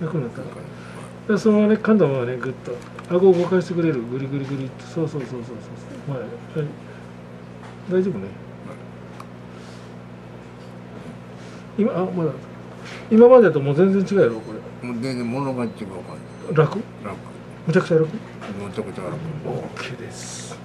楽になったでそのままね噛んだままねグッと顎を動かしてくれるグリグリグリっとそうそうそうそうそう、はい、大丈夫ね。まだ今までともう全然違うやろこれ。もう全然物が違う感じ。楽？楽。むちゃくちゃ楽？むちゃくちゃ楽。OK です。